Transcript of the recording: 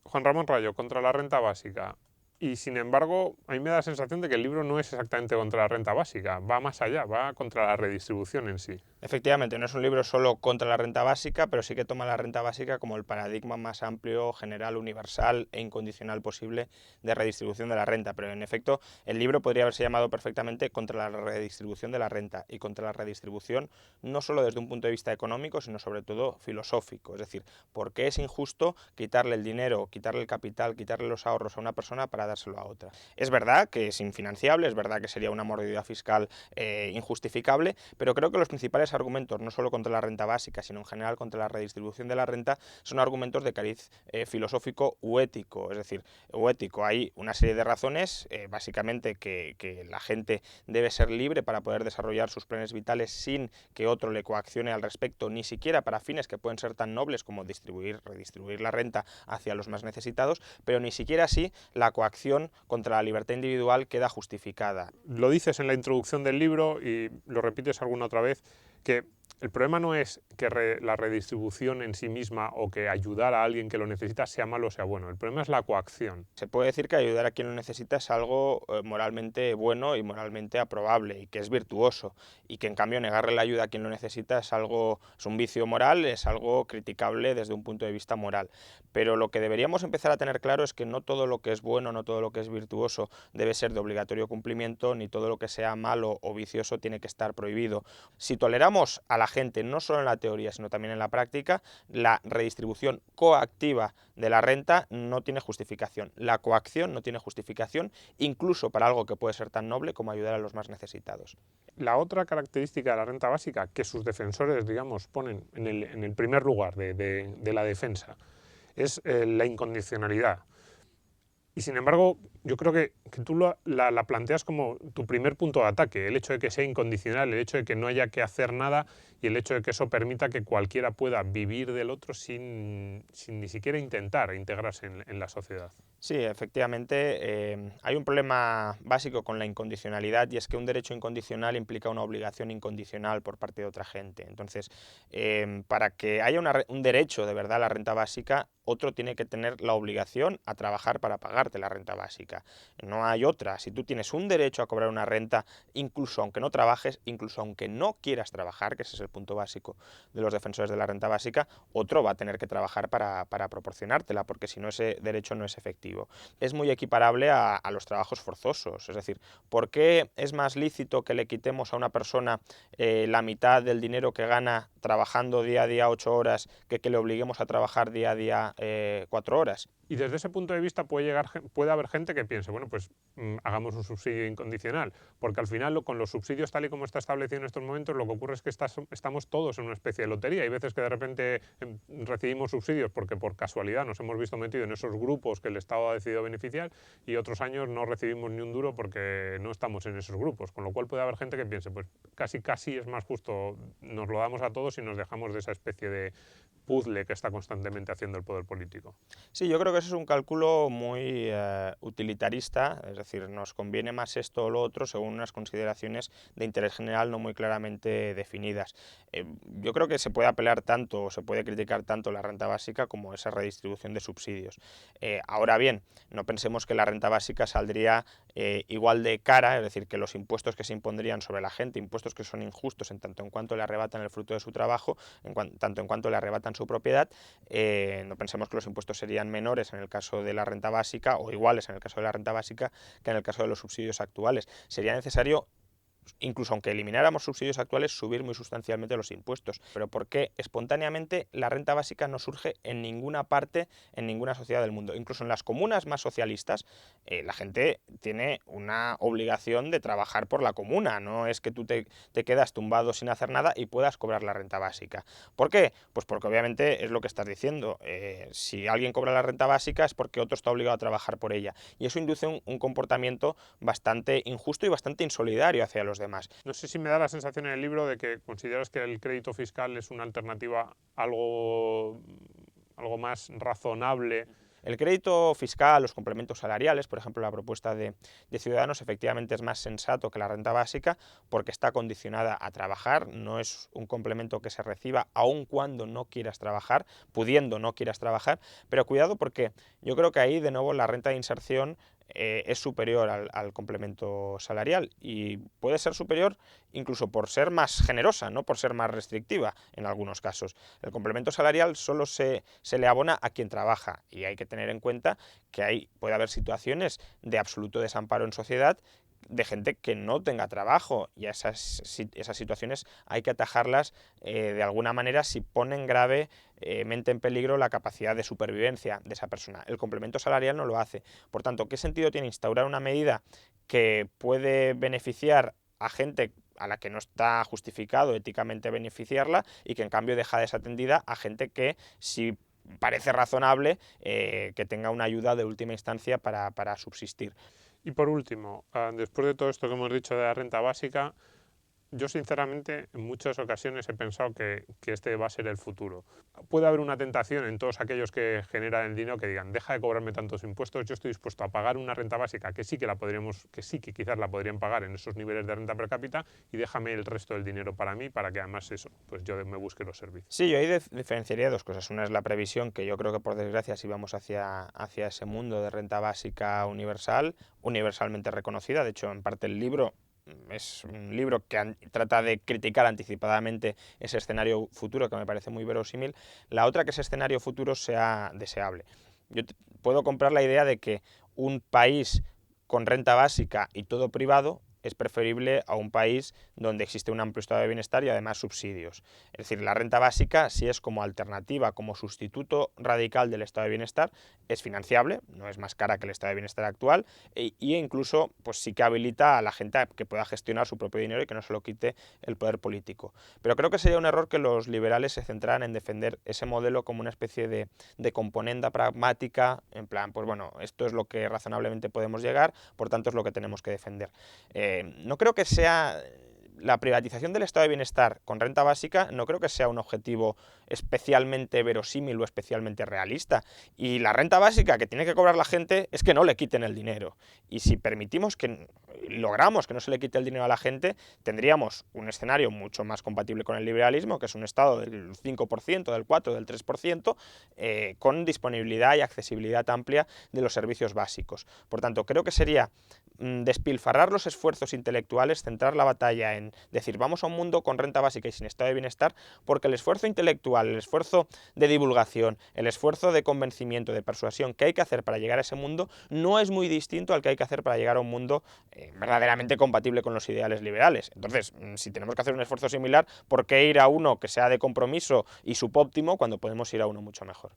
Juan Ramón Rayo, contra la renta básica. Y sin embargo, a mí me da la sensación de que el libro no es exactamente contra la renta básica, va más allá, va contra la redistribución en sí. Efectivamente, no es un libro solo contra la renta básica, pero sí que toma la renta básica como el paradigma más amplio, general, universal e incondicional posible de redistribución de la renta. Pero en efecto, el libro podría haberse llamado perfectamente contra la redistribución de la renta y contra la redistribución no solo desde un punto de vista económico, sino sobre todo filosófico. Es decir, ¿por qué es injusto quitarle el dinero, quitarle el capital, quitarle los ahorros a una persona para dárselo a otra? Es verdad que es infinanciable, es verdad que sería una mordida fiscal injustificable, pero creo que los principales argumentos, no solo contra la renta básica, sino en general contra la redistribución de la renta, son argumentos de cariz filosófico u ético. Es decir, o ético, hay una serie de razones, básicamente que la gente debe ser libre para poder desarrollar sus planes vitales sin que otro le coaccione al respecto, ni siquiera para fines que pueden ser tan nobles como redistribuir la renta hacia los más necesitados, pero ni siquiera así la coacción contra la libertad individual queda justificada. Lo dices en la introducción del libro y lo repites alguna otra vez, que el problema no es que la redistribución en sí misma o que ayudar a alguien que lo necesita sea malo o sea bueno, el problema es la coacción. Se puede decir que ayudar a quien lo necesita es algo moralmente bueno y moralmente aprobable y que es virtuoso, y que en cambio negarle la ayuda a quien lo necesita es un vicio moral, es algo criticable desde un punto de vista moral. Pero lo que deberíamos empezar a tener claro es que no todo lo que es bueno, no todo lo que es virtuoso debe ser de obligatorio cumplimiento, ni todo lo que sea malo o vicioso tiene que estar prohibido. Si toleramos a la gente, no solo en la teoría, sino también en la práctica, la redistribución coactiva de la renta no tiene justificación. La coacción no tiene justificación, incluso para algo que puede ser tan noble como ayudar a los más necesitados. La otra característica de la renta básica que sus defensores, digamos, ponen en el primer lugar de la defensa es la incondicionalidad. Y sin embargo, yo creo que tú la planteas como tu primer punto de ataque, el hecho de que sea incondicional, el hecho de que no haya que hacer nada y el hecho de que eso permita que cualquiera pueda vivir del otro sin ni siquiera intentar integrarse en la sociedad. Sí, efectivamente, hay un problema básico con la incondicionalidad, y es que un derecho incondicional implica una obligación incondicional por parte de otra gente. Entonces, para que haya un derecho de verdad a la renta básica, otro tiene que tener la obligación a trabajar para pagarte la renta básica. No hay otra. Si tú tienes un derecho a cobrar una renta, incluso aunque no trabajes, incluso aunque no quieras trabajar, que ese es el punto básico de los defensores de la renta básica, otro va a tener que trabajar para proporcionártela, porque si no, ese derecho no es efectivo. Es muy equiparable a los trabajos forzosos. Es decir, ¿por qué es más lícito que le quitemos a una persona la mitad del dinero que gana trabajando día a día 8 horas que le obliguemos a trabajar día a día 4 horas? Y desde ese punto de vista puede haber gente que piense, bueno, pues hagamos un subsidio incondicional, porque al final con los subsidios tal y como está establecido en estos momentos, lo que ocurre es que estamos todos en una especie de lotería. Hay veces que de repente recibimos subsidios porque por casualidad nos hemos visto metidos en esos grupos que el Estado ha decidido beneficiar, y otros años no recibimos ni un duro porque no estamos en esos grupos, con lo cual puede haber gente que piense, pues casi es más justo, nos lo damos a todos y nos dejamos de esa especie de puzzle que está constantemente haciendo el poder político. Sí, yo creo que eso es un cálculo muy utilitarista, es decir, nos conviene más esto o lo otro según unas consideraciones de interés general no muy claramente definidas. Yo creo que se puede apelar tanto o se puede criticar tanto la renta básica como esa redistribución de subsidios. Ahora bien, no pensemos que la renta básica saldría igual de cara, es decir, que los impuestos que se impondrían sobre la gente, impuestos que son injustos en tanto en cuanto le arrebatan el fruto de su trabajo, tanto en cuanto le arrebatan su propiedad, no pensemos que los impuestos serían menores en el caso de la renta básica o iguales en el caso de la renta básica que en el caso de los subsidios actuales. Sería necesario, incluso aunque elimináramos subsidios actuales, subir muy sustancialmente los impuestos. Pero ¿por qué espontáneamente la renta básica no surge en ninguna parte, en ninguna sociedad del mundo? Incluso en las comunas más socialistas, la gente tiene una obligación de trabajar por la comuna. No es que tú te quedas tumbado sin hacer nada y puedas cobrar la renta básica. ¿Por qué? Pues porque obviamente es lo que estás diciendo. Si alguien cobra la renta básica es porque otro está obligado a trabajar por ella. Y eso induce un comportamiento bastante injusto y bastante insolidario hacia los demás. No sé si me da la sensación en el libro de que consideras que el crédito fiscal es una alternativa algo más razonable. El crédito fiscal, los complementos salariales, por ejemplo, la propuesta de Ciudadanos, efectivamente es más sensato que la renta básica porque está condicionada a trabajar, no es un complemento que se reciba aun cuando no quieras trabajar, pudiendo no quieras trabajar, pero cuidado porque yo creo que ahí de nuevo la renta de inserción es superior al complemento salarial y puede ser superior incluso por ser más generosa, no por ser más restrictiva en algunos casos. El complemento salarial solo se le abona a quien trabaja y hay que tener en cuenta que puede haber situaciones de absoluto desamparo en sociedad de gente que no tenga trabajo y esas situaciones hay que atajarlas de alguna manera si ponen gravemente en peligro la capacidad de supervivencia de esa persona. El complemento salarial no lo hace. Por tanto, ¿qué sentido tiene instaurar una medida que puede beneficiar a gente a la que no está justificado éticamente beneficiarla y que en cambio deja desatendida a gente que sí parece razonable que tenga una ayuda de última instancia para subsistir? Y por último, después de todo esto que hemos dicho de la renta básica, yo sinceramente en muchas ocasiones he pensado que este va a ser el futuro. Puede haber una tentación en todos aquellos que generan el dinero que digan, deja de cobrarme tantos impuestos, yo estoy dispuesto a pagar una renta básica que sí que quizás la podrían pagar en esos niveles de renta per cápita y déjame el resto del dinero para mí, para que además eso, pues yo me busque los servicios. Sí, yo ahí diferenciaría dos cosas. Una es la previsión, que yo creo que por desgracia si vamos hacia ese mundo de renta básica universal, universalmente reconocida. De hecho, en parte el libro es un libro que trata de criticar anticipadamente ese escenario futuro que me parece muy verosímil. La otra, que ese escenario futuro sea deseable. Yo puedo comprar la idea de que un país con renta básica y todo privado es preferible a un país donde existe un amplio estado de bienestar y además subsidios. Es decir, la renta básica, si es como alternativa, como sustituto radical del estado de bienestar, es financiable, no es más cara que el estado de bienestar actual e incluso pues sí que habilita a la gente a que pueda gestionar su propio dinero y que no se lo quite el poder político. Pero creo que sería un error que los liberales se centraran en defender ese modelo como una especie de componenda pragmática, en plan, pues bueno, esto es lo que razonablemente podemos llegar, por tanto es lo que tenemos que defender. No creo que sea la privatización del estado de bienestar con renta básica, no creo que sea un objetivo especialmente verosímil o especialmente realista. Y la renta básica que tiene que cobrar la gente es que no le quiten el dinero. Y si logramos que no se le quite el dinero a la gente, tendríamos un escenario mucho más compatible con el liberalismo, que es un estado del 5%, del 4%, del 3%, con disponibilidad y accesibilidad amplia de los servicios básicos. Por tanto, creo que sería despilfarrar los esfuerzos intelectuales, centrar la batalla en decir vamos a un mundo con renta básica y sin estado de bienestar, porque el esfuerzo intelectual, el esfuerzo de divulgación, el esfuerzo de convencimiento, de persuasión que hay que hacer para llegar a ese mundo no es muy distinto al que hay que hacer para llegar a un mundo verdaderamente compatible con los ideales liberales. Entonces, si tenemos que hacer un esfuerzo similar, ¿por qué ir a uno que sea de compromiso y subóptimo cuando podemos ir a uno mucho mejor?